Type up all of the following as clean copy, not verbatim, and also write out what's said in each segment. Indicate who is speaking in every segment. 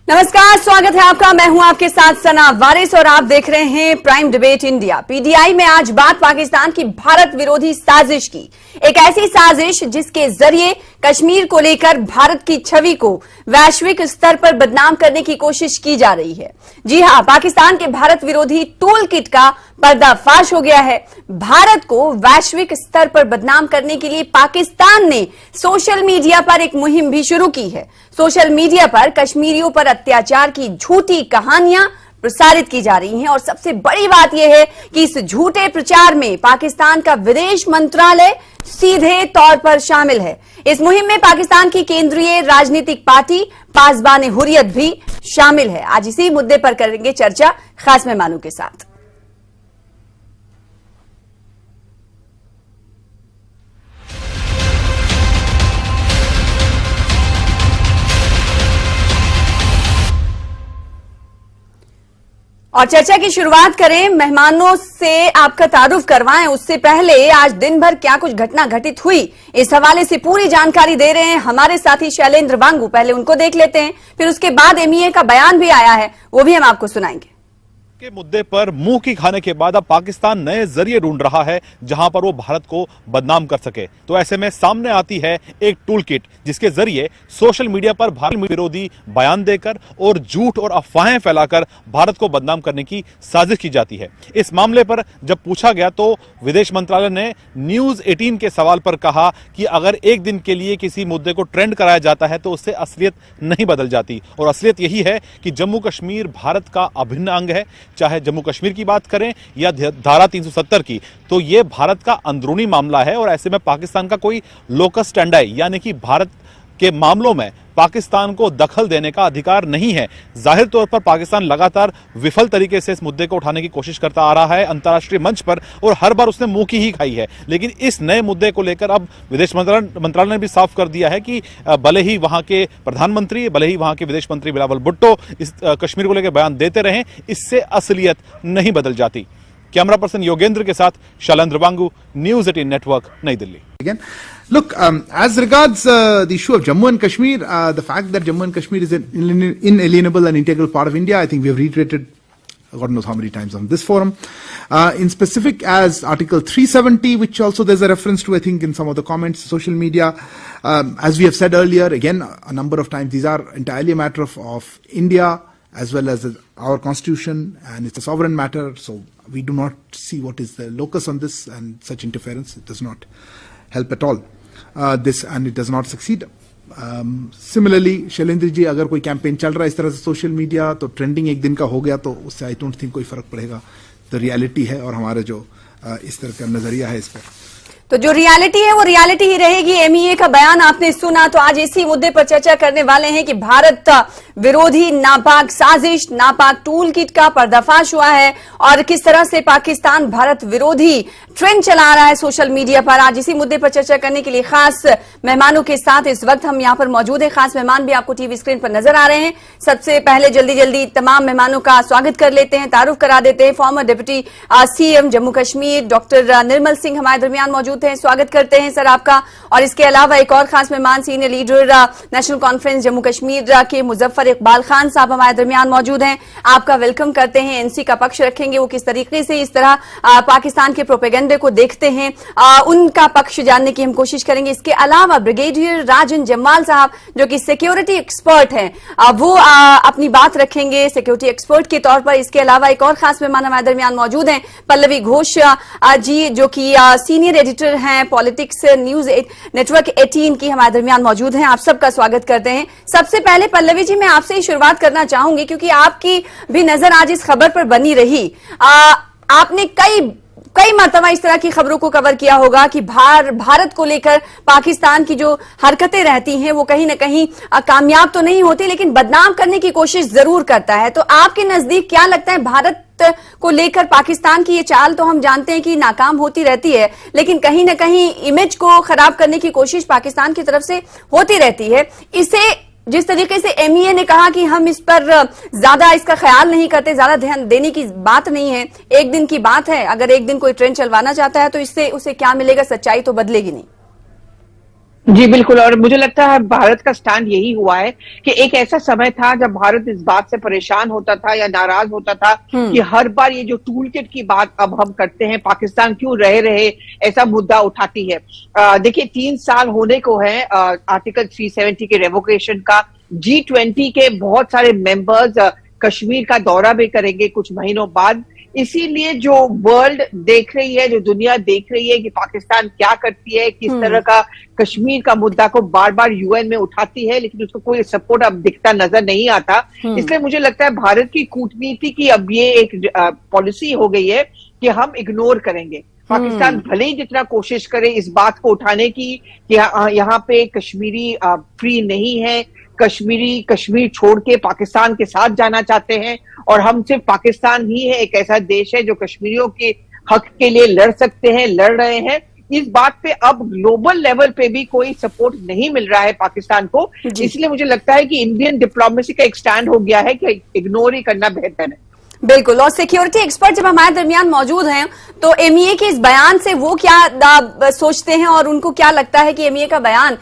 Speaker 1: नमस्कार, स्वागत है आपका। मैं हूं आपके साथ सना वारिस और आप देख रहे हैं प्राइम डिबेट इंडिया। पीटीआई में आज बात पाकिस्तान की भारत विरोधी साजिश की, एक ऐसी साजिश जिसके जरिए कश्मीर को लेकर भारत की छवि को वैश्विक स्तर पर बदनाम करने की कोशिश की जा रही है। जी हां, पाकिस्तान के भारत विरोधी टूल किट का पर्दाफाश हो गया है। भारत को वैश्विक स्तर पर बदनाम करने के लिए पाकिस्तान ने सोशल मीडिया पर एक मुहिम भी शुरू की है। सोशल मीडिया पर कश्मीरियों पर अत्याचार की झूठी कहानियां प्रसारित की जा रही हैं और सबसे बड़ी बात यह है कि इस झूठे प्रचार में पाकिस्तान का विदेश मंत्रालय सीधे तौर पर शामिल है। इस मुहिम में पाकिस्तान की केंद्रीय राजनीतिक पार्टी पासबान हुर्रियत भी शामिल है। आज इसी मुद्दे पर करेंगे चर्चा खास मेहमानों के साथ। और चर्चा की शुरुआत करें, मेहमानों से आपका तारुफ करवाएं उससे पहले आज दिन भर क्या कुछ घटना घटित हुई, इस हवाले से पूरी जानकारी दे रहे हैं हमारे साथी शैलेंद्र वांगू। पहले उनको देख लेते हैं, फिर उसके बाद एमईए का बयान भी आया है, वो भी हम आपको सुनाएंगे।
Speaker 2: के मुद्दे पर मुंह की खाने के बाद अब पाकिस्तान नए जरिए ढूंढ रहा है जहां पर वो भारत को बदनाम कर सके। तो ऐसे में सामने आती है एक टूल किट जिसके जरिए सोशल मीडिया पर भारत विरोधी बयान देकर और झूठ और अफवाहें फैलाकर भारत को बदनाम करने की साजिश की जाती है। इस मामले पर जब पूछा गया तो विदेश मंत्रालय ने न्यूज 18 के सवाल पर कहा कि अगर एक दिन के लिए किसी मुद्दे को ट्रेंड कराया जाता है तो उससे असलियत नहीं बदल जाती, और असलियत यही है कि जम्मू कश्मीर भारत का अभिन्न अंग है। चाहे जम्मू कश्मीर की बात करें या धारा 370 की, तो यह भारत का अंदरूनी मामला है और ऐसे में पाकिस्तान का कोई लोकस स्टैंडाई यानी कि भारत के मामलों में पाकिस्तान को दखल देने का अधिकार नहीं है। जाहिर तौर पर पाकिस्तान लगातार विफल तरीके से इस मुद्दे को उठाने की कोशिश करता आ रहा है अंतर्राष्ट्रीय मंच पर, और हर बार उसने मुंह की ही खाई है। लेकिन इस नए मुद्दे को लेकर अब विदेश मंत्रालय ने भी साफ कर दिया है कि भले ही वहां के प्रधानमंत्री, भले ही वहां के विदेश मंत्री बिलावल भुट्टो इस कश्मीर को लेकर बयान देते रहे, इससे असलियत नहीं बदल जाती। कैमरा पर्सन योगेंद्र के साथ शैलेंद्र वांगू, न्यूज 18 नेटवर्क, नई Delhi.
Speaker 3: Again, look, as regards the issue of Jammu and Kashmir, the fact that Jammu and Kashmir is an inalienable and integral part of India, I think we have reiterated God knows how many times on this forum. In specific, as Article 370, which also there's a reference to, I think, in some of the comments, social media, as we have said earlier, again, a number of times, these are entirely a matter of India as well as our constitution, and it's a sovereign matter, so we do not see what is the locus on this, and such interference, it does not help at all this, and it does not succeed. Similarly, Shailendra ji, अगर कोई campaign चल रहा है इस तरह से social media, तो trending एक दिन का हो गया तो उससे आई डोंट थिंक कोई फर्क पड़ेगा। तो रियलिटी है और हमारा जो इस तरह का नजरिया है इस पर,
Speaker 1: तो जो रियलिटी है वो रियलिटी ही रहेगी। एमईए का बयान आपने सुना, तो आज इसी मुद्दे पर चर्चा करने वाले हैं कि भारत विरोधी नापाक साजिश, नापाक टूल किट का पर्दाफाश हुआ है और किस तरह से पाकिस्तान भारत विरोधी ट्रेंड चला रहा है सोशल मीडिया पर। आज इसी मुद्दे पर चर्चा करने के लिए खास मेहमानों के साथ इस वक्त हम यहां पर मौजूद हैं। खास मेहमान भी आपको टीवी स्क्रीन पर नजर आ रहे हैं। सबसे पहले जल्दी तमाम मेहमानों का स्वागत कर लेते हैं, तारुफ करा देते हैं। Former deputy CM Jammu Kashmir doctor Nirmal Singh हमारे दरमियान मौजूद हैं, स्वागत करते हैं सर आपका। और इसके अलावा एक और खास मेहमान, senior leader national conference Jammu Kashmir के मुजफ्फर इकबाल खान साहब हमारे दरमियान मौजूद हैं, आपका वेलकम करते हैं। एनसी का पक्ष रखेंगे, वो किस तरीके से इस तरह पाकिस्तान के प्रोपेगेंडे को देखते हैं, उनका पक्ष जानने की हम कोशिश करेंगे। इसके अलावा ब्रिगेडियर राजन जम्वाल साहब जो कि सिक्योरिटी एक्सपर्ट हैं, वो अपनी बात रखेंगे सिक्योरिटी एक्सपर्ट के तौर पर। इसके अलावा एक और खास मेहमान हमारे दरमियान मौजूद हैं, पल्लवी घोष जी जो कि सीनियर एडिटर हैं पॉलिटिक्स न्यूज नेटवर्क 18 की हमारे दरमियान मौजूद हैं। आप सबका स्वागत करते हैं। सबसे पहले पल्लवी जी, मैं आपसे ही शुरुआत करना चाहूंगी क्योंकि आपकी भी नजर आज इस खबर पर बनी रही। आपने कई मर्तबा इस तरह की खबरों को कवर किया होगा कि भारत को लेकर पाकिस्तान की जो हरकतें रहती हैं वो कहीं ना कहीं कामयाब तो नहीं होती, लेकिन बदनाम करने की कोशिश जरूर करता है। तो आपके नजदीक क्या लगता है, भारत को लेकर पाकिस्तान की ये चाल तो हम जानते हैं कि नाकाम होती रहती है, लेकिन कहीं ना कहीं इमेज को खराब करने की कोशिश पाकिस्तान की तरफ से होती रहती है। इसे जिस तरीके से एमईए ने कहा कि हम इस पर ज्यादा इसका ख्याल नहीं करते, ज्यादा ध्यान देने की बात नहीं है, एक दिन की बात है, अगर एक दिन कोई ट्रेंड चलवाना चाहता है तो इससे उसे क्या मिलेगा, सच्चाई तो बदलेगी नहीं।
Speaker 4: जी बिल्कुल, और मुझे लगता है भारत का स्टैंड यही हुआ है कि एक ऐसा समय था जब भारत इस बात से परेशान होता था या नाराज होता था कि हर बार ये जो टूल किट की बात अब हम करते हैं, पाकिस्तान क्यों रहे ऐसा मुद्दा उठाती है। देखिए 3 साल होने को है आर्टिकल 370 के रेवोकेशन का। G20 के बहुत सारे मेंबर्स कश्मीर का दौरा भी करेंगे कुछ महीनों बाद। इसीलिए जो वर्ल्ड देख रही है, जो दुनिया देख रही है कि पाकिस्तान क्या करती है, किस तरह का कश्मीर का मुद्दा को बार बार यूएन में उठाती है, लेकिन उसको कोई सपोर्ट अब दिखता नजर नहीं आता। इसलिए मुझे लगता है भारत की कूटनीति की अब ये एक पॉलिसी हो गई है कि हम इग्नोर करेंगे। पाकिस्तान भले ही जितना कोशिश करे इस बात को उठाने की कि यहाँ पे कश्मीरी फ्री नहीं है, कश्मीर छोड़ के पाकिस्तान के साथ जाना चाहते हैं, और हम सिर्फ पाकिस्तान ही है एक ऐसा देश है जो कश्मीरियों के हक के लिए लड़ सकते हैं, लड़ रहे हैं। इस बात पे अब ग्लोबल लेवल पे भी कोई सपोर्ट नहीं मिल रहा है पाकिस्तान को। इसलिए मुझे लगता है कि इंडियन डिप्लोमेसी का एक स्टैंड हो गया है कि इग्नोर ही करना बेहतर है।
Speaker 1: बिल्कुल, और सिक्योरिटी एक्सपर्ट जब हमारे दरमियान मौजूद हैं तो एमईए के इस बयान से वो क्या सोचते हैं और उनको क्या लगता है कि एमईए का बयान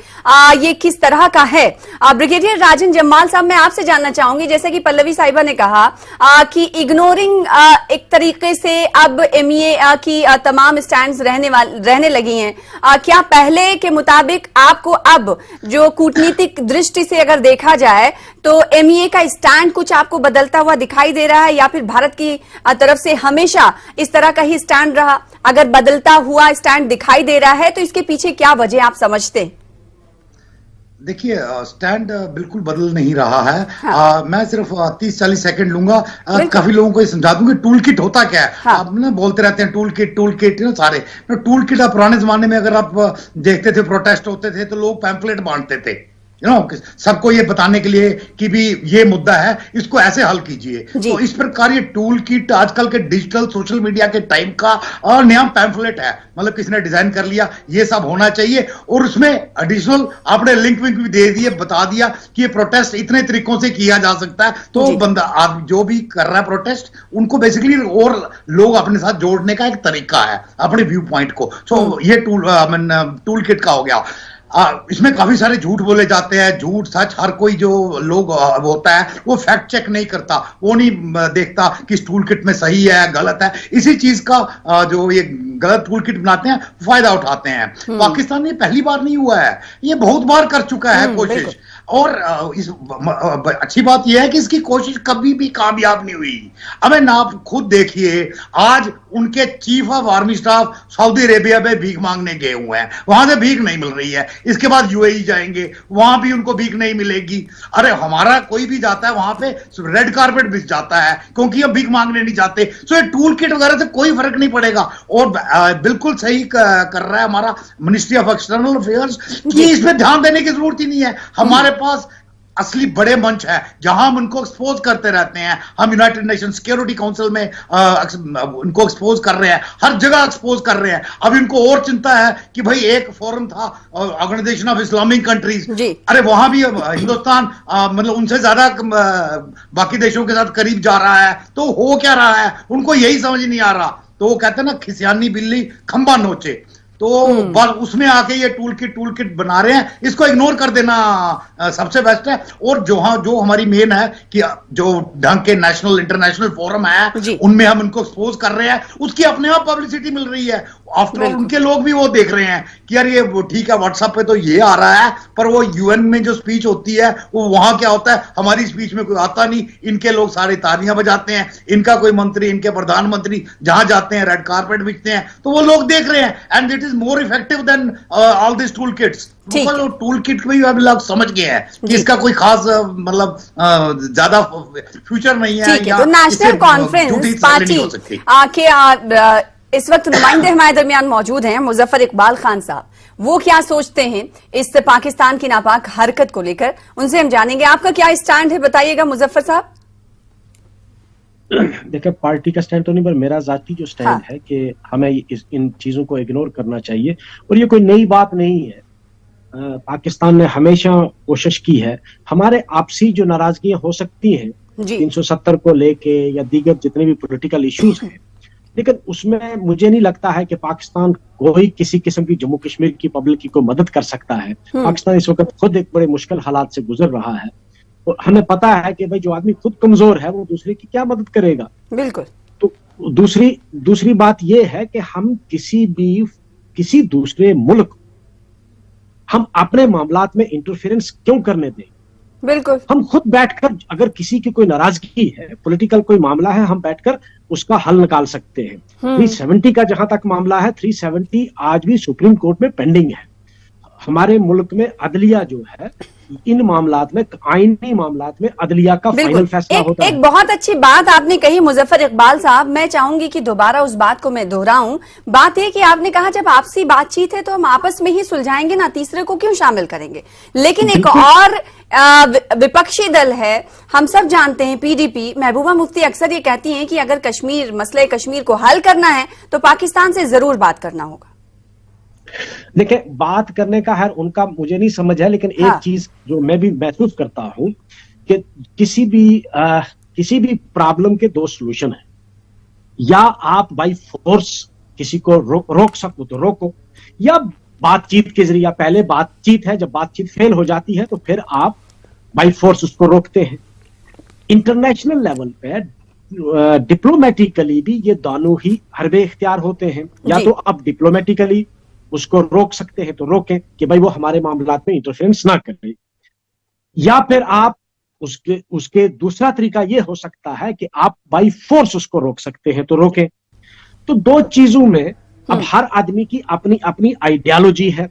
Speaker 1: ये किस तरह का है। ब्रिगेडियर राजन जम्वाल साहब, मैं आपसे जानना चाहूंगी, जैसे कि पल्लवी साहिबा ने कहा कि इग्नोरिंग एक तरीके से अब एमईए की तमाम स्टैंड्स रहने लगी हैं। क्या पहले के मुताबिक आपको अब जो कूटनीतिक दृष्टि से अगर देखा जाए तो एमईए का स्टैंड कुछ आपको बदलता हुआ दिखाई दे रहा है, या फिर भारत की तरफ से हमेशा इस तरह का ही स्टैंड रहा? अगर बदलता हुआ स्टैंड दिखाई दे रहा है तो इसके पीछे क्या वजह आप समझते हैं?
Speaker 5: देखिए, स्टैंड बिल्कुल बदल नहीं रहा है। हाँ। मैं सिर्फ 30-40 सेकंड लूंगा। काफी लोगों को समझा दूं कि टूल किट होता क्या है। हाँ। आप ना बोलते रहते हैं टूल किट सारे टूल किट। पुराने जमाने में अगर आप देखते थे प्रोटेस्ट होते थे तो लोग पैम्फलेट बांटते थे, सबको ये बताने के लिए कि भी ये मुद्दा है, इसको ऐसे हल कीजिए। तो इस प्रकार ये टूल किट आजकल के डिजिटल सोशल मीडिया के टाइम का और नया पैम्फलेट है, मतलब किसी ने डिजाइन कर लिया, ये सब होना चाहिए। और उसमें एडिशनल आपने लिंक विंक भी दे दिए, बता दिया कि ये प्रोटेस्ट इतने तरीकों से किया जा सकता है। तो बंदा आप जो भी कर रहा है प्रोटेस्ट, उनको बेसिकली और लोग अपने साथ जोड़ने का एक तरीका है अपने व्यू पॉइंट को। सो ये टूल किट का हो गया। इसमें काफी सारे झूठ बोले जाते हैं, झूठ सच। हर कोई जो लोग होता है वो फैक्ट चेक नहीं करता, वो नहीं देखता कि इस टूल किट में सही है गलत है। इसी चीज का जो ये गलत टूल किट बनाते हैं फायदा उठाते हैं। पाकिस्तान में पहली बार नहीं हुआ है, ये बहुत बार कर चुका है कोशिश। और इस अच्छी बात यह है कि इसकी कोशिश कभी भी कामयाब नहीं हुई। अब आप खुद देखिए, आज उनके chief of army staff Saudi Arabia में भीख मांगने गए हुए हैं, वहां से भीख नहीं मिल रही है। इसके बाद यूएई जाएंगे, वहां भी उनको भीख नहीं मिलेगी। अरे हमारा कोई भी जाता है वहां पे रेड कारपेट बिछ जाता है, क्योंकि हम भीख मांगने नहीं जाते। सो ये टूल किट वगैरह से कोई फर्क नहीं पड़ेगा। और बिल्कुल सही कर रहा है हमारा मिनिस्ट्री ऑफ एक्सटर्नल अफेयर्स कि इस पर ध्यान देने की जरूरत ही नहीं है। हमारे पास असली बड़े मंच है जहां हम उनको एक्सपोज करते रहते हैं। हम यूनाइटेड नेशन सिक्योरिटी काउंसिल में उनको एक्सपोज कर रहे हैं, हर जगह एक्सपोज कर रहे हैं। अब इनको और चिंता है कि भाई एक फोरम था ऑर्गेनाइजेशन ऑफ इस्लामिक कंट्रीज, अरे वहां भी हिंदुस्तान मतलब उनसे ज्यादा बाकी देशों के साथ करीब जा रहा है। तो हो क्या रहा है उनको यही समझ नहीं आ रहा। तो वो कहते हैं ना, खिसियानी बिल्ली खंबा नोचे। तो बस उसमें आके ये टूल किट बना रहे हैं, इसको इग्नोर कर देना सबसे बेस्ट है। और जो हमारी मेन है कि जो ढंग के नेशनल इंटरनेशनल फोरम है उनमें हम उनको एक्सपोज कर रहे हैं, उसकी अपने आप पब्लिसिटी मिल रही है। आफ्टर ऑल उनके लोग भी वो देख रहे हैं कि यार ये ठीक है, व्हाट्सएप पे तो ये आ रहा है, पर वो यूएन में जो स्पीच होती है वो वहां क्या होता है, हमारी स्पीच में कोई आता नहीं। इनके लोग सारे तालियां बजाते हैं, इनका कोई मंत्री, इनके प्रधानमंत्री जहां जाते हैं रेड कारपेट बिछते हैं, तो वो लोग देख रहे हैं। And it is more effective than all this tool kits. Tool kit में भी लोग समझ गए हैं कि इसका कोई खास मतलब ज्यादा फ्यूचर नहीं है।
Speaker 1: तो नेशनल कॉन्फ्रेंस पार्टी के इस वक्त नुमाइंदे हमारे दरमियान मौजूद हैं, मुजफ्फर इकबाल खान साहब, वो क्या सोचते हैं इस पाकिस्तान की नापाक हरकत को लेकर, उनसे हम जानेंगे। आपका क्या स्टैंड है, बताइएगा मुजफ्फर साहब।
Speaker 6: देखिए, पार्टी का स्टैंड तो नहीं, पर मेरा जाती जो स्टैंड है कि हमें इन चीजों को इग्नोर करना चाहिए। और ये कोई नई बात नहीं है, पाकिस्तान ने हमेशा कोशिश की है। हमारे आपसी जो नाराजगियां हो सकती हैं 370 को लेके या दीगर जितने भी पॉलिटिकल इश्यूज हैं, लेकिन उसमें मुझे नहीं लगता है कि पाकिस्तान कोई किसी किस्म की जम्मू कश्मीर की पब्लिक की कोई मदद कर सकता है। पाकिस्तान इस वक्त खुद एक बड़े मुश्किल हालात से गुजर रहा है और हमें पता है कि भाई जो आदमी खुद कमजोर है वो दूसरे की क्या मदद करेगा।
Speaker 1: बिल्कुल।
Speaker 6: तो दूसरी बात यह है कि हम किसी दूसरे मुल्क हम अपने मामलात में इंटरफेरेंस क्यों करने दें।
Speaker 1: बिल्कुल।
Speaker 6: हम खुद बैठकर अगर किसी की कोई नाराजगी है, पॉलिटिकल कोई मामला है, हम बैठकर उसका हल निकाल सकते हैं। 370 का जहां तक मामला है, 370 आज भी सुप्रीम कोर्ट में पेंडिंग है। हमारे मुल्क में अदलिया जो है इन मामलात में, आईनी मामलात में अदलिया का फाइनल फैसला होता है।
Speaker 1: एक बहुत अच्छी बात आपने कही मुजफ्फर इकबाल साहब, मैं चाहूंगी कि दोबारा उस बात को मैं दोहराऊं। बात है कि आपने कहा जब आपसी बातचीत है तो हम आपस में ही सुलझाएंगे ना, तीसरे को क्यों शामिल करेंगे। लेकिन एक और विपक्षी दल है, हम सब जानते हैं, पीडीपी, महबूबा मुफ्ती अक्सर ये कहती हैं कि अगर मसले कश्मीर को हल करना है तो पाकिस्तान से जरूर बात करना होगा।
Speaker 6: देखिए, बात करने का है उनका मुझे नहीं समझ है, लेकिन एक चीज जो मैं भी महसूस करता हूं कि किसी भी प्रॉब्लम के दो सॉल्यूशन है। या आप बाय फोर्स किसी को रोक सको तो रोको, या बातचीत के जरिए। पहले बातचीत है, जब बातचीत फेल हो जाती है तो फिर आप बाय फोर्स उसको रोकते हैं। इंटरनेशनल लेवल पे डिप्लोमेटिकली भी ये दोनों ही हरबे इख्तियार होते हैं। या तो आप डिप्लोमेटिकली उसको रोक सकते हैं तो रोकें कि भाई वो हमारे मामलात में इंटरफेरेंस ना करे, या फिर आप उसके दूसरा तरीका ये हो सकता है कि आप बाय फोर्स उसको रोक सकते हैं तो रोकें। तो दो चीजों में अब हर आदमी की अपनी अपनी आइडियोलॉजी है।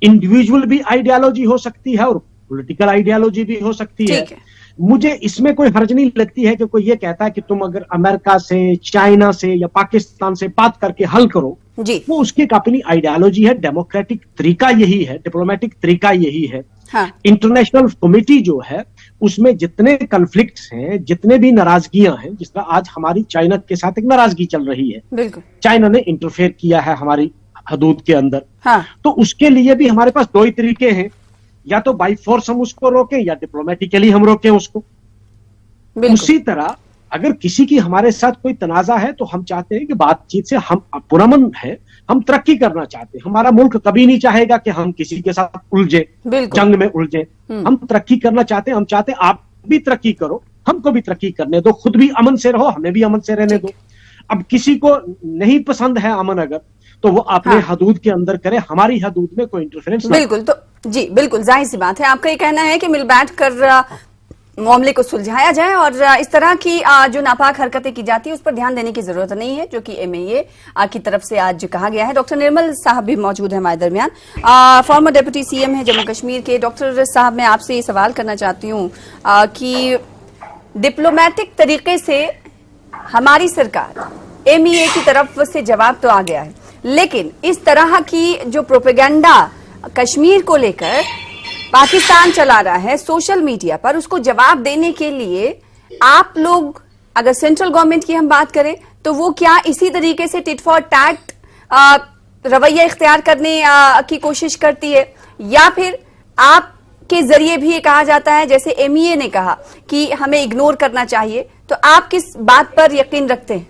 Speaker 6: इंडिविजुअल भी आइडियोलॉजी हो सकती है और पॉलिटिकल आइडियोलॉजी भी हो सकती है। मुझे इसमें कोई हर्ज नहीं लगती है कि कोई ये कहता है कि तुम अगर अमेरिका से, चाइना से या पाकिस्तान से बात करके हल करो, वो उसकी एक अपनी आइडियोलॉजी है। डेमोक्रेटिक तरीका यही है, डिप्लोमेटिक तरीका यही है। इंटरनेशनल कमेटी जो है उसमें जितने कन्फ्लिक्ट्स हैं, जितने भी नाराजगियां हैं, जिस तरह आज हमारी चाइना के साथ एक नाराजगी चल रही है, बिल्कुल चाइना ने इंटरफेयर किया है हमारी हदूद के अंदर, तो उसके लिए भी हमारे पास दो ही तरीके हैं, या तो बाय फोर्स हम उसको रोकें या डिप्लोमेटिकली हम रोकें उसको। उसी तरह अगर किसी की हमारे साथ कोई तनाजा है तो हम चाहते हैं कि बातचीत से, हम पुरअमन है, हम तरक्की करना चाहते हैं। हमारा मुल्क कभी नहीं चाहेगा कि हम किसी के साथ उलझे, जंग में उलझे। हम तरक्की करना चाहते हैं, हम चाहते हैं आप भी तरक्की करो, हमको भी तरक्की करने दो, खुद भी अमन से रहो, हमें भी अमन से रहने दो। अब किसी को नहीं पसंद है अमन अगर, तो वो अपने हदूद के अंदर करे, हमारी हदूद में कोई इंटरफेरेंस।
Speaker 1: बिल्कुल, तो जी बिल्कुल जाहिर सी बात है, आपका ये कहना है कि मिल बैठ कर मामले को सुलझाया जाए और इस तरह की जो नापाक हरकतें की जाती है उस पर ध्यान देने की जरूरत नहीं है, जो कि एमएए की तरफ से आज कहा गया है। डॉक्टर निर्मल साहब भी मौजूद है हमारे दरमियान, फॉर्मर डिप्टी सीएम है जम्मू कश्मीर के। डॉक्टर साहब, मैं आपसे ये सवाल करना चाहती हूँ कि डिप्लोमेटिक तरीके से हमारी सरकार, एमईए की तरफ से जवाब तो आ गया है, लेकिन इस तरह की जो प्रोपेगेंडा कश्मीर को लेकर पाकिस्तान चला रहा है सोशल मीडिया पर, उसको जवाब देने के लिए आप लोग, अगर सेंट्रल गवर्नमेंट की हम बात करें तो वो क्या इसी तरीके से टिट फॉर टैट रवैया इख्तियार करने की कोशिश करती है, या फिर आप के जरिए भी ये कहा जाता है, जैसे एमईए ने कहा कि हमें इग्नोर करना चाहिए, तो आप किस बात पर यकीन रखते हैं?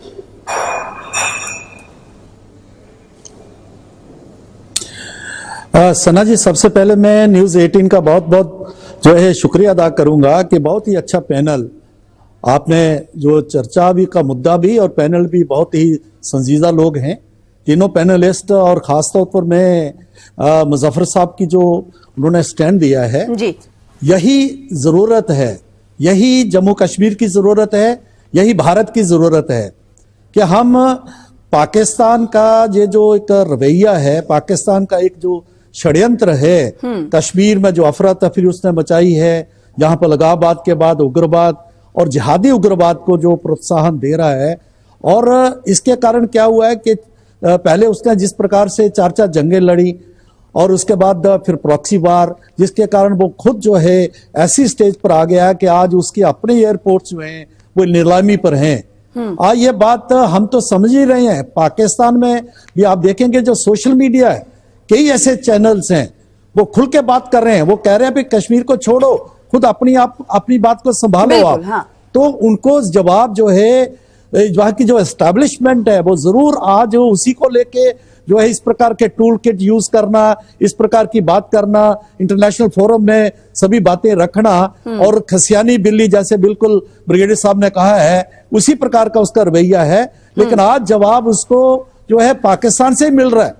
Speaker 7: सना जी, सबसे पहले मैं न्यूज 18 का बहुत बहुत जो है शुक्रिया अदा करूंगा कि बहुत ही अच्छा पैनल आपने, जो चर्चा भी का मुद्दा भी और पैनल भी बहुत ही संजीदा लोग हैं तीनों पैनलिस्ट, और खासतौर पर मैं मुजफ्फर साहब की जो उन्होंने स्टैंड दिया है जी, यही जरूरत है, यही जम्मू कश्मीर की जरूरत है, यही भारत की जरूरत है कि हम पाकिस्तान का ये जो एक रवैया है, पाकिस्तान का एक जो षड्यंत्र है, कश्मीर में जो अफरा तफरी उसने मचाई है, यहाँ पर लगाबाद के बाद उग्रवाद और जिहादी उग्रवाद को जो प्रोत्साहन दे रहा है, और इसके कारण क्या हुआ है कि पहले उसने जिस प्रकार से 4 जंगें लड़ी और उसके बाद फिर प्रॉक्सी वार, जिसके कारण वो खुद जो है ऐसी स्टेज पर आ गया कि आज उसके अपने एयरपोर्ट्स जो हैं वो नीलामी पर हैं। ये बात हम तो समझ ही रहे हैं। पाकिस्तान में भी आप देखेंगे जो सोशल मीडिया है, कई ऐसे चैनल्स हैं वो खुल के बात कर रहे हैं, वो कह रहे हैं भी कश्मीर को छोड़ो, खुद अपनी बात को संभालो आप। तो उनको जवाब जो है वहाँ की जो एस्टैब्लिशमेंट है वो जरूर आज उसी को लेके जो है इस प्रकार के टूल किट यूज करना, इस प्रकार की बात करना, इंटरनेशनल फोरम में सभी बातें रखना और खसियानी बिल्ली जैसे बिल्कुल ब्रिगेडियर साहब ने कहा है उसी प्रकार का उसका रवैया है। लेकिन आज जवाब उसको जो है पाकिस्तान से मिल रहा है।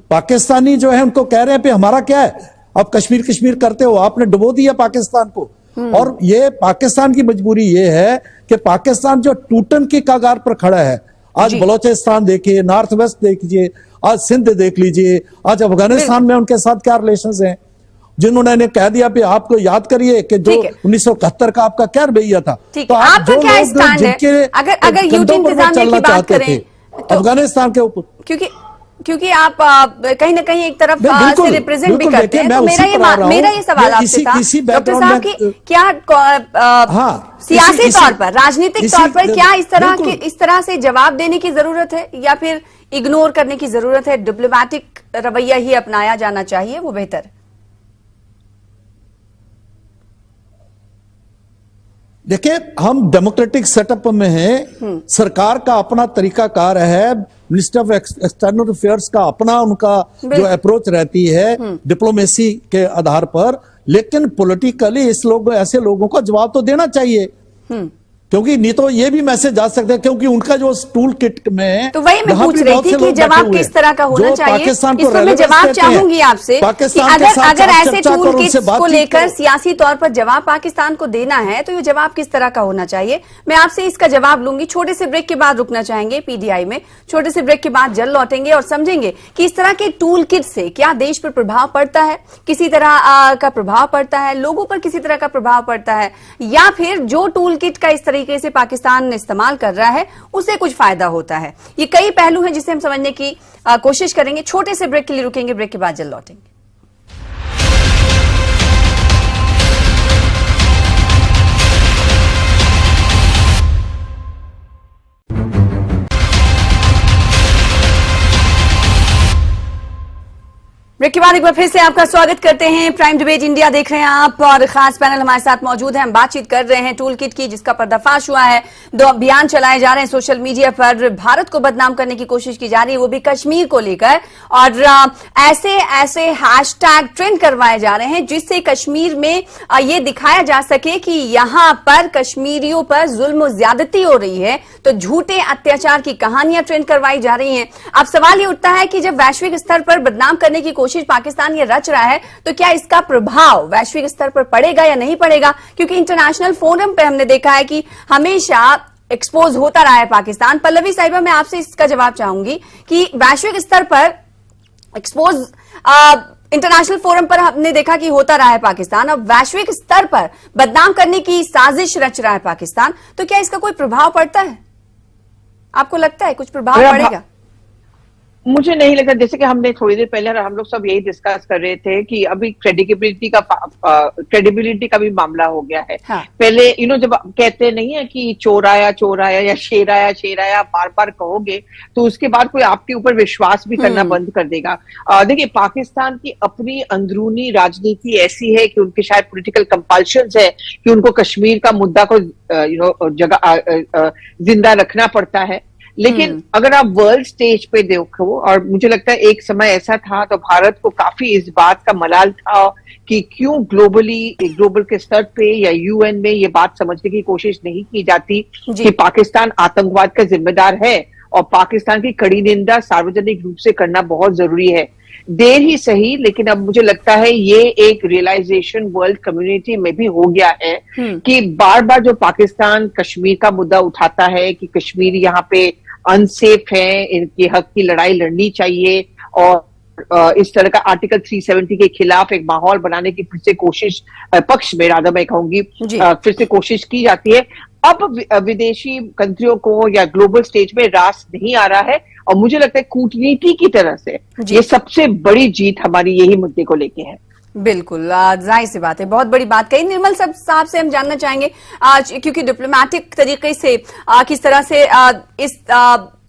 Speaker 7: पाकिस्तानी जो है उनको कह रहे हैं हमारा क्या है, आप कश्मीर कश्मीर करते हो, आपने डुबो दिया पाकिस्तान को। और ये पाकिस्तान की मजबूरी ये है कि पाकिस्तान जो टूटन की कगार पर खड़ा है। आज बलोचिस्तान देखिए, नॉर्थ वेस्ट देखिए, आज सिंध देख लीजिए, आज अफगानिस्तान में उनके साथ क्या रिलेशंस हैं, जिन्होंने कह दिया कि आपको याद करिए कि जो 1971 का आपका क्या रवैया था।
Speaker 1: तो आपका क्या स्टैंड है अगर यूटी इंतजाम की बात करें तो
Speaker 7: अफगानिस्तान के ऊपर,
Speaker 1: क्योंकि आप कहीं ना कहीं एक तरफ से रिप्रेजेंट भी करते हैं, तो मेरा ये सवाल आपसे था डॉक्टर साहब कि क्या सियासी तौर पर, राजनीतिक तौर पर क्या इस तरह से जवाब देने की जरूरत है या फिर इग्नोर करने की जरूरत है? डिप्लोमैटिक रवैया ही अपनाया जाना चाहिए, वो बेहतर।
Speaker 7: देखिए, हम डेमोक्रेटिक सेटअप में हैं, सरकार का अपना तरीकाकार है, मिनिस्टर ऑफ एक्सटर्नल अफेयर्स का अपना उनका जो अप्रोच रहती है डिप्लोमेसी के आधार पर। लेकिन पॉलिटिकली ऐसे लोगों को जवाब तो देना चाहिए, क्योंकि नहीं तो ये भी मैसेज जा सकते हैं, क्योंकि उनका जो टूल किट में,
Speaker 1: तो वही मैं पूछ रही थी कि जवाब किस तरह का होना चाहिए। इसको मैं जवाब चाहूंगी आपसे कि अगर ऐसे टूल किट्स को लेकर सियासी तौर पर जवाब पाकिस्तान को देना है तो ये जवाब किस तरह का होना चाहिए। मैं आपसे इसका जवाब लूंगी। छोटे से ब्रेक के बाद रुकना चाहेंगे पीडीआई में, छोटे से ब्रेक के बाद जल्द लौटेंगे और समझेंगे कि इस तरह के टूल किट से क्या देश पर प्रभाव पड़ता है, किसी तरह का प्रभाव पड़ता है, लोगों पर किसी तरह का प्रभाव पड़ता है, या फिर जो टूल किट का इस तरीके से पाकिस्तान इस्तेमाल कर रहा है उससे कुछ फायदा होता है। ये कई पहलू हैं जिसे हम समझने की कोशिश करेंगे। छोटे से ब्रेक के लिए रुकेंगे, ब्रेक के बाद जल्द लौटेंगे। ब्रेक के बाद एक बार फिर से आपका स्वागत करते हैं। प्राइम डिबेट इंडिया देख रहे हैं आप और खास पैनल हमारे साथ मौजूद है। हम बातचीत कर रहे हैं टूल किट की, जिसका पर्दाफाश हुआ है। 2 अभियान चलाए जा रहे हैं सोशल मीडिया पर, भारत को बदनाम करने की कोशिश की जा रही है, वो भी कश्मीर को लेकर, और ऐसे हैशटैग ट्रेंड करवाए जा रहे हैं जिससे कश्मीर में ये दिखाया जा सके कि यहां पर कश्मीरियों पर जुल्म ज्यादती हो रही है। तो झूठे अत्याचार की कहानियां ट्रेंड करवाई जा रही हैं। अब सवाल ये उठता है कि जब वैश्विक स्तर पर बदनाम करने की कोशिश पाकिस्तान ये रच रहा है तो क्या इसका प्रभाव वैश्विक स्तर पर पड़ेगा या नहीं पड़ेगा? क्योंकि इंटरनेशनल फोरम पे हमने देखा है कि हमेशा एक्सपोज होता रहा है पाकिस्तान। पल्लवी साहिबा, मैं आपसे इसका जवाब चाहूंगी कि वैश्विक स्तर पर एक्सपोज इंटरनेशनल फोरम पर हमने देखा कि होता रहा है पाकिस्तान, अब वैश्विक स्तर पर बदनाम करने की साजिश रच रहा है पाकिस्तान, तो क्या इसका कोई प्रभाव पड़ता है? आपको लगता है कुछ प्रभाव पड़ेगा?
Speaker 4: मुझे नहीं लगता। जैसे कि हमने थोड़ी देर पहले हम लोग सब यही डिस्कस कर रहे थे कि अभी क्रेडिबिलिटी का भी मामला हो गया है। हाँ। पहले जब कहते नहीं है कि चोर आया या शेर आया बार बार कहोगे तो उसके बाद कोई आपके ऊपर विश्वास भी करना बंद कर देगा। देखिए, पाकिस्तान की अपनी अंदरूनी राजनीति ऐसी है कि उनके शायद पॉलिटिकल कंपल्शंस है कि उनको कश्मीर का मुद्दा को जिंदा रखना पड़ता है। लेकिन अगर आप वर्ल्ड स्टेज पे देखो, और मुझे लगता है एक समय ऐसा था तो भारत को काफी इस बात का मलाल था कि क्यों ग्लोबल के स्तर पे या यूएन में ये बात समझने की कोशिश नहीं की जाती कि पाकिस्तान आतंकवाद का जिम्मेदार है और पाकिस्तान की कड़ी निंदा सार्वजनिक रूप से करना बहुत जरूरी है। देर ही सही, लेकिन अब मुझे लगता है ये एक रियलाइजेशन वर्ल्ड कम्युनिटी में भी हो गया है कि बार बार जो पाकिस्तान कश्मीर का मुद्दा उठाता है कि कश्मीर यहाँ पे अनसेफ है, इनके हक की लड़ाई लड़नी चाहिए, और इस तरह का आर्टिकल 370 के खिलाफ एक माहौल बनाने की फिर से कोशिश, पक्ष में राधा मैं कहूंगी, फिर से कोशिश की जाती है। अब विदेशी कंट्रियों को या ग्लोबल स्टेज में रास नहीं आ रहा है, और मुझे लगता है कूटनीति की तरह से ये सबसे बड़ी जीत हमारी यही मुद्दे को लेके है।
Speaker 1: बिल्कुल, जाहिर सी बात है, बहुत बड़ी बात कही। निर्मल साहब से हम जानना चाहेंगे आज, क्योंकि डिप्लोमेटिक तरीके से किस तरह से इस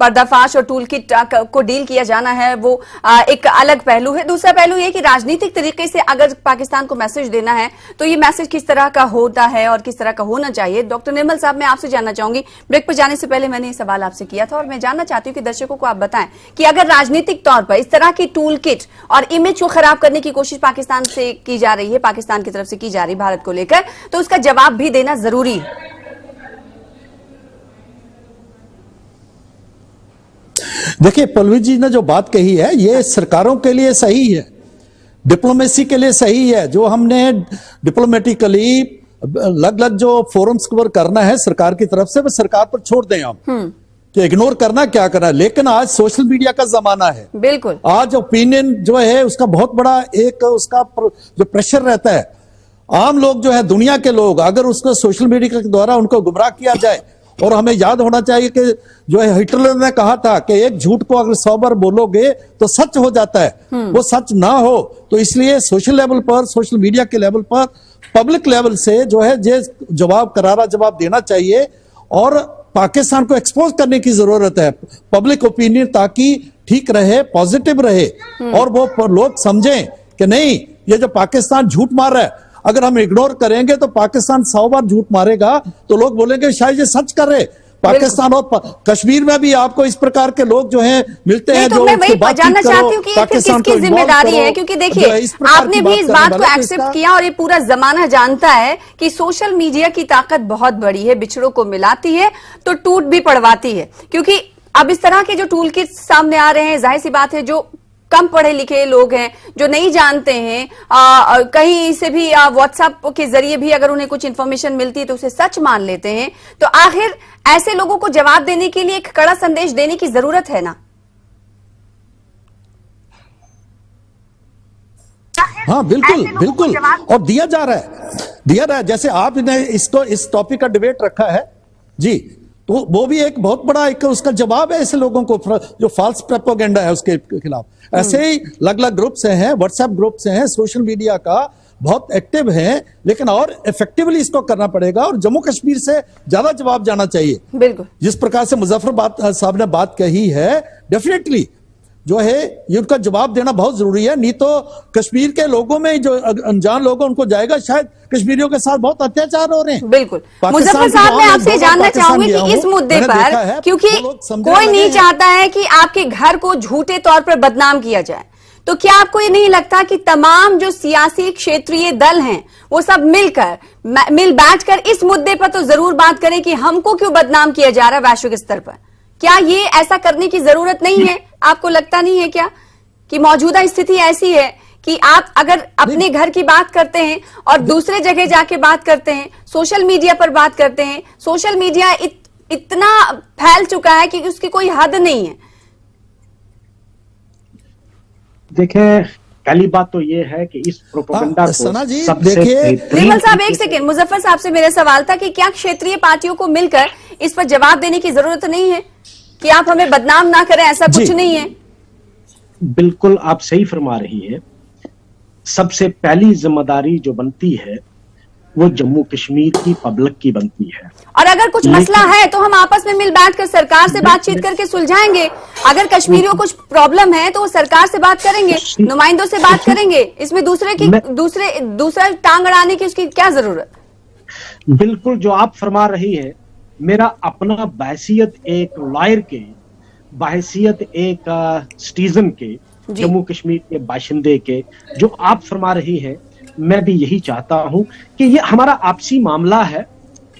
Speaker 1: पर्दाफाश और टूल किट को डील किया जाना है, वो एक अलग पहलू है। दूसरा पहलू ये कि राजनीतिक तरीके से अगर पाकिस्तान को मैसेज देना है तो ये मैसेज किस तरह का होता है और किस तरह का होना चाहिए। डॉक्टर निर्मल साहब, मैं आपसे जानना चाहूंगी, ब्रेक पर जाने से पहले मैंने ये सवाल आपसे किया था और मैं जानना चाहती हूँ कि दर्शकों को आप बताएं कि अगर राजनीतिक तौर पर इस तरह की टूल किट और इमेज को खराब करने की कोशिश पाकिस्तान से की जा रही है, पाकिस्तान की तरफ से की जा रही भारत को लेकर, तो उसका जवाब भी देना जरूरी है।
Speaker 7: देखिए, पल्लवी जी ने जो बात कही है ये सरकारों के लिए सही है, डिप्लोमेसी के लिए सही है। जो हमने डिप्लोमेटिकली अलग अलग जो फोरम्स कवर करना है सरकार की तरफ से, वो सरकार पर छोड़ दें हम कि इग्नोर करना क्या करना है। लेकिन आज सोशल मीडिया का जमाना है,
Speaker 1: बिल्कुल
Speaker 7: आज ओपिनियन जो है उसका बहुत बड़ा एक उसका जो प्रेशर रहता है। आम लोग जो है, दुनिया के लोग, अगर उसको सोशल मीडिया के द्वारा उनको गुमराह किया जाए, और हमें याद होना चाहिए कि जो है हिटलर ने कहा था कि एक झूठ को अगर 100 बार बोलोगे तो सच हो जाता है, वो सच ना हो। तो इसलिए सोशल लेवल पर, सोशल मीडिया के लेवल पर, पब्लिक लेवल से जो है ये जवाब, करारा जवाब देना चाहिए और पाकिस्तान को एक्सपोज करने की जरूरत है, पब्लिक ओपिनियन, ताकि ठीक रहे, पॉजिटिव रहे और वो लोग समझें कि नहीं, ये जो पाकिस्तान झूठ मार रहा है, अगर हम इग्नोर करेंगे तो पाकिस्तान 100 बार झूठ मारेगा तो लोग बोलेंगे शायद ये सच कर रहे। पाकिस्तान और कश्मीर में भी आपको इस प्रकार के लोग जो हैं मिलते हैं,
Speaker 1: तो
Speaker 7: जो
Speaker 1: मैं वही जानना चाहती हूँ कि ये फिर किसकी जिम्मेदारी है, क्योंकि देखिए आपने भी इस बात को एक्सेप्ट किया और ये पूरा जमाना जानता है कि सोशल मीडिया की ताकत बहुत बड़ी है, बिछड़ों को मिलाती है तो टूट भी पड़वाती है। क्योंकि अब इस तरह के जो टूल किट सामने आ रहे हैं, जाहिर सी बात है जो कम पढ़े लिखे लोग हैं, जो नहीं जानते हैं, कहीं से भी व्हाट्सएप के जरिए भी अगर उन्हें कुछ इंफॉर्मेशन मिलती है तो उसे सच मान लेते हैं। तो आखिर ऐसे लोगों को जवाब देने के लिए एक कड़ा संदेश देने की जरूरत है ना।
Speaker 7: हाँ बिल्कुल बिल्कुल, और दिया जा रहा है। जैसे आपने इसको, इस टॉपिक का डिबेट रखा है जी, तो वो भी एक बहुत बड़ा एक उसका जवाब है ऐसे लोगों को जो फॉल्स प्रोपेगेंडा है उसके खिलाफ। ऐसे ही अलग अलग ग्रुप्स हैं, व्हाट्सएप ग्रुप्स हैं, सोशल मीडिया का बहुत एक्टिव हैं, लेकिन और इफेक्टिवली इसको करना पड़ेगा और जम्मू कश्मीर से ज्यादा जवाब जाना चाहिए। बिल्कुल, जिस प्रकार से मुजफ्फर साहब ने बात कही है, डेफिनेटली जो है ये उनका जवाब देना बहुत जरूरी है। नहीं तो कश्मीर के लोगों में जो अनजान लोग हैं उनको जाएगा शायद कश्मीरियों के साथ बहुत अत्याचार हो रहे हैं।
Speaker 1: बिल्कुल, मुजफ्फर साहब मैं आपसे जानना चाहूंगी कि इस मुद्दे पर, क्योंकि कोई नहीं चाहता है कि आपके घर को झूठे तौर पर बदनाम किया जाए, तो क्या आपको ये नहीं लगता कि तमाम जो सियासी क्षेत्रीय दल हैं वो सब मिल बैठकर इस मुद्दे पर तो जरूर बात करें कि हमको क्यों बदनाम किया जा रहा है वैश्विक स्तर पर? क्या ये ऐसा करने की जरूरत नहीं है? आपको लगता नहीं है क्या कि मौजूदा स्थिति ऐसी है कि आप अगर अपने घर की बात करते हैं और दूसरे जगह जाके बात करते हैं, सोशल मीडिया पर बात करते हैं, सोशल मीडिया इतना फैल चुका है कि उसकी कोई हद नहीं है।
Speaker 6: देखिए, पहली बात तो ये है कि इस प्रोपेगेंडा को सबसे
Speaker 1: निर्मल साहब, एक सेकेंड, मुजफ्फर साहब से मेरा सवाल था कि क्या क्षेत्रीय पार्टियों को मिलकर इस पर जवाब देने की जरूरत नहीं है कि आप हमें बदनाम ना करें, ऐसा कुछ नहीं है?
Speaker 6: बिल्कुल आप सही फरमा रही है। सबसे पहली जिम्मेदारी जो बनती है वो जम्मू कश्मीर की पब्लिक की बनती है, और
Speaker 1: अगर कुछ मसला है तो हम आपस में मिल बैठकर सरकार से बातचीत करके सुलझाएंगे। अगर कश्मीरियों को कुछ प्रॉब्लम है तो वो सरकार से बात करेंगे, नुमाइंदों से बात करेंगे, इसमें दूसरा टांग अड़ाने की उसकी क्या जरूरत?
Speaker 6: बिल्कुल, जो आप फरमा रही है, मेरा अपना बहैसियत एक लॉयर के, बहैसियत एक सिटीजन के, जम्मू कश्मीर के बाशिंदे के, जो आप फरमा रही है, मैं भी यही चाहता हूं कि ये हमारा आपसी मामला है,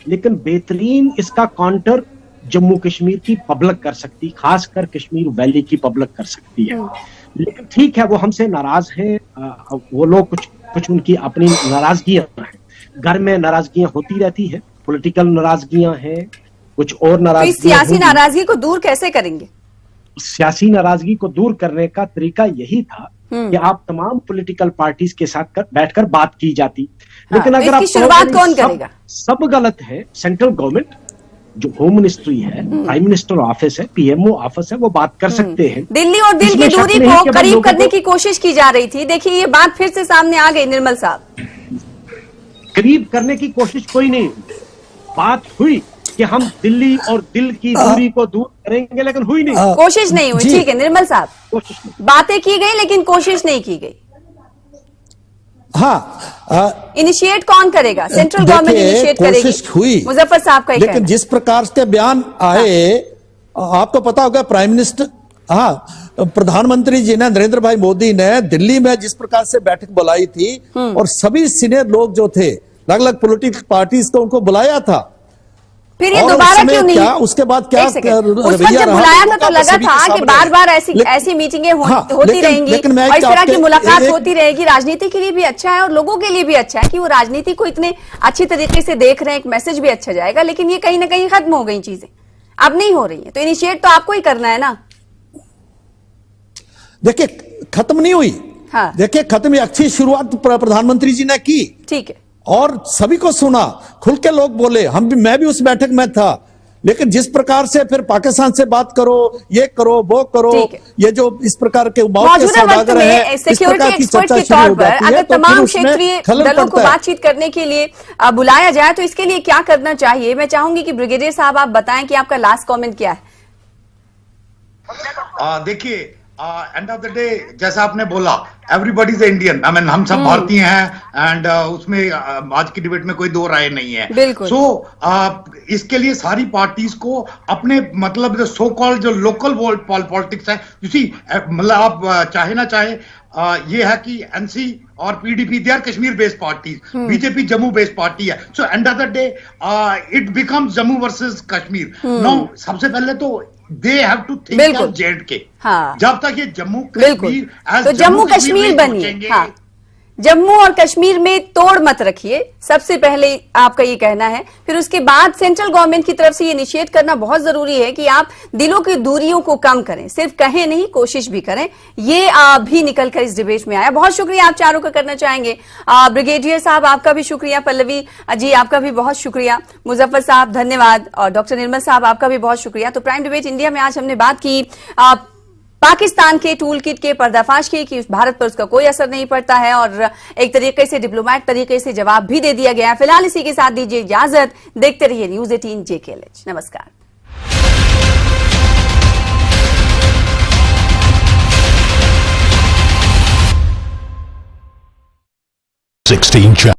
Speaker 6: लेकिन बेहतरीन इसका काउंटर जम्मू कश्मीर की पब्लिक कर सकती, खासकर कश्मीर वैली की पब्लिक कर सकती है। लेकिन ठीक है, वो हमसे नाराज हैं, वो लोग कुछ उनकी अपनी नाराजगियां हैं, घर में नाराजगियां होती रहती है, पॉलिटिकल नाराजगियां हैं, कुछ और नाराजगी।
Speaker 1: सियासी नाराजगी को दूर कैसे करेंगे?
Speaker 6: सियासी नाराजगी को दूर करने का तरीका यही था कि आप तमाम पॉलिटिकल पार्टीज के साथ बैठकर बात की जाती। लेकिन अगर आप
Speaker 1: शुरुआत कौन करेगा?
Speaker 6: सब गलत है। सेंट्रल गवर्नमेंट, जो होम मिनिस्ट्री है, प्राइम मिनिस्टर ऑफिस है, पीएमओ ऑफिस है, वो बात कर सकते हैं।
Speaker 1: दिल्ली और दिल की दूरी को करीब करने की कोशिश की जा रही थी। देखिए, ये बात फिर से सामने आ गई। निर्मल साहब,
Speaker 6: करीब करने की कोशिश कोई नहीं, बात हुई कि हम दिल्ली और दिल की दूरी को दूर करेंगे, लेकिन हुई नहीं।
Speaker 1: कोशिश नहीं हुई। ठीक है निर्मल साहब,
Speaker 6: कोशिश नहीं।
Speaker 1: बातें की गई लेकिन कोशिश नहीं की गई।
Speaker 7: हाँ,
Speaker 1: इनिशिएट कौन करेगा? सेंट्रल गवर्नमेंट
Speaker 7: देखिए,
Speaker 1: इनिशिएट करेगी।
Speaker 7: कोशिश हुई,
Speaker 1: मुजफ्फर साहब का
Speaker 7: लेकिन जिस प्रकार के बयान आए, आपको पता होगा प्राइम मिनिस्टर, हाँ, प्रधानमंत्री जी ने, नरेंद्र भाई मोदी ने दिल्ली में जिस प्रकार से बैठक बुलाई थी और सभी सीनियर लोग जो थे अलग अलग पॉलिटिकल पार्टीज को उनको बुलाया था,
Speaker 1: फिर ये
Speaker 7: और
Speaker 1: दोबारा
Speaker 7: उसमें
Speaker 1: क्यों नहीं?
Speaker 7: क्या, उसके बाद क्या
Speaker 1: उस वक्त
Speaker 7: रवैया
Speaker 1: जब
Speaker 7: रहा,
Speaker 1: बुलाया था तो लगा
Speaker 7: सभी के
Speaker 1: था कि
Speaker 7: सामने
Speaker 1: बार बार
Speaker 7: है।
Speaker 1: ऐसी मीटिंगें
Speaker 7: हाँ,
Speaker 1: होती रहेंगी
Speaker 7: लेकिन मैं
Speaker 1: और इस तरह की
Speaker 7: आपके-
Speaker 1: मुलाकात
Speaker 7: एक-
Speaker 1: होती रहेगी। राजनीति के लिए भी अच्छा है और लोगों के लिए भी अच्छा है कि वो राजनीति को इतने अच्छी तरीके से देख रहे हैं, एक मैसेज भी अच्छा जाएगा। लेकिन ये कहीं ना कहीं खत्म हो गई चीजें, अब नहीं हो रही है, तो इनिशिएट तो आपको ही करना है ना।
Speaker 7: देखिए खत्म नहीं हुई।
Speaker 1: हाँ।
Speaker 7: देखिए खत्म, अच्छी शुरुआत प्रधानमंत्री जी ने की
Speaker 1: ठीक है,
Speaker 7: और सभी को सुना, खुल के लोग बोले, मैं भी उस बैठक में था। लेकिन जिस प्रकार से फिर पाकिस्तान से बात करो, ये करो, वो करो,
Speaker 1: ठीक है।
Speaker 7: ये जो इस प्रकार के उबाऊ के
Speaker 1: मौजूदा वक्त
Speaker 7: सौदागर हैं,
Speaker 1: में
Speaker 7: इस
Speaker 1: सिक्योरिटी
Speaker 7: प्रकार की
Speaker 1: एक्सपर्ट
Speaker 7: चर्चा
Speaker 1: के
Speaker 7: शुरू
Speaker 1: तौर
Speaker 7: हो
Speaker 1: पर
Speaker 7: जाती है,
Speaker 1: अगर
Speaker 7: तो फिर
Speaker 1: तमाम
Speaker 7: उसमें
Speaker 1: क्षेत्रीय
Speaker 7: खलल
Speaker 1: दलों को
Speaker 7: पड़ता है।
Speaker 1: बातचीत करने के लिए बुलाया जाए तो इसके लिए क्या करना चाहिए? मैं चाहूंगी कि ब्रिगेडियर साहब आप बताएं कि आपका लास्ट कमेंट क्या है।
Speaker 5: देखिए, एंड ऑफ द डे जैसा आपने बोला, everybody is Indian, I mean हम सब भारतीय हैं, एंड उसमें आज की डिबेट में कोई दो राय नहीं है।
Speaker 1: बिल्कुल।
Speaker 5: सो इसके लिए सारी पार्टीज को अपने मतलब जो सो कॉल्ड जो लोकल पॉलिटिक्स है, मतलब आप चाहे ना चाहे, ये है कि एनसी और PDP they are Kashmir based parties, BJP Jammu based party है। So end of the day it becomes Jammu versus Kashmir. Now सबसे पहले तो दे हैव टू थिंक
Speaker 1: बिल्कुल।
Speaker 5: As J and K.
Speaker 1: हाँ।
Speaker 5: जब तक ये जम्मू
Speaker 1: बिल्कुल,
Speaker 5: कश्मीर
Speaker 1: तो जम्मू कश्मीर बनिए। हाँ, जम्मू और कश्मीर में तोड़ मत रखिए, सबसे पहले आपका ये कहना है। फिर उसके बाद सेंट्रल गवर्नमेंट की तरफ से ये इनिशिएट करना बहुत जरूरी है कि आप दिलों की दूरियों को कम करें, सिर्फ कहें नहीं, कोशिश भी करें। ये भी निकलकर इस डिबेट में आया। बहुत शुक्रिया आप चारों का करना चाहेंगे। ब्रिगेडियर साहब आपका भी शुक्रिया, पल्लवी जी आपका भी बहुत शुक्रिया, मुजफ्फर साहब धन्यवाद, और डॉक्टर निर्मल साहब आपका भी बहुत शुक्रिया। तो प्राइम डिबेट इंडिया में आज हमने बात की पाकिस्तान के टूल किट के पर्दाफाश की कि भारत पर उसका कोई असर नहीं पड़ता है और एक तरीके से डिप्लोमैट तरीके से जवाब भी दे दिया गया है। फिलहाल इसी के साथ दीजिए इजाजत, देखते रहिए न्यूज 18 JKLH। नमस्कार।
Speaker 8: 16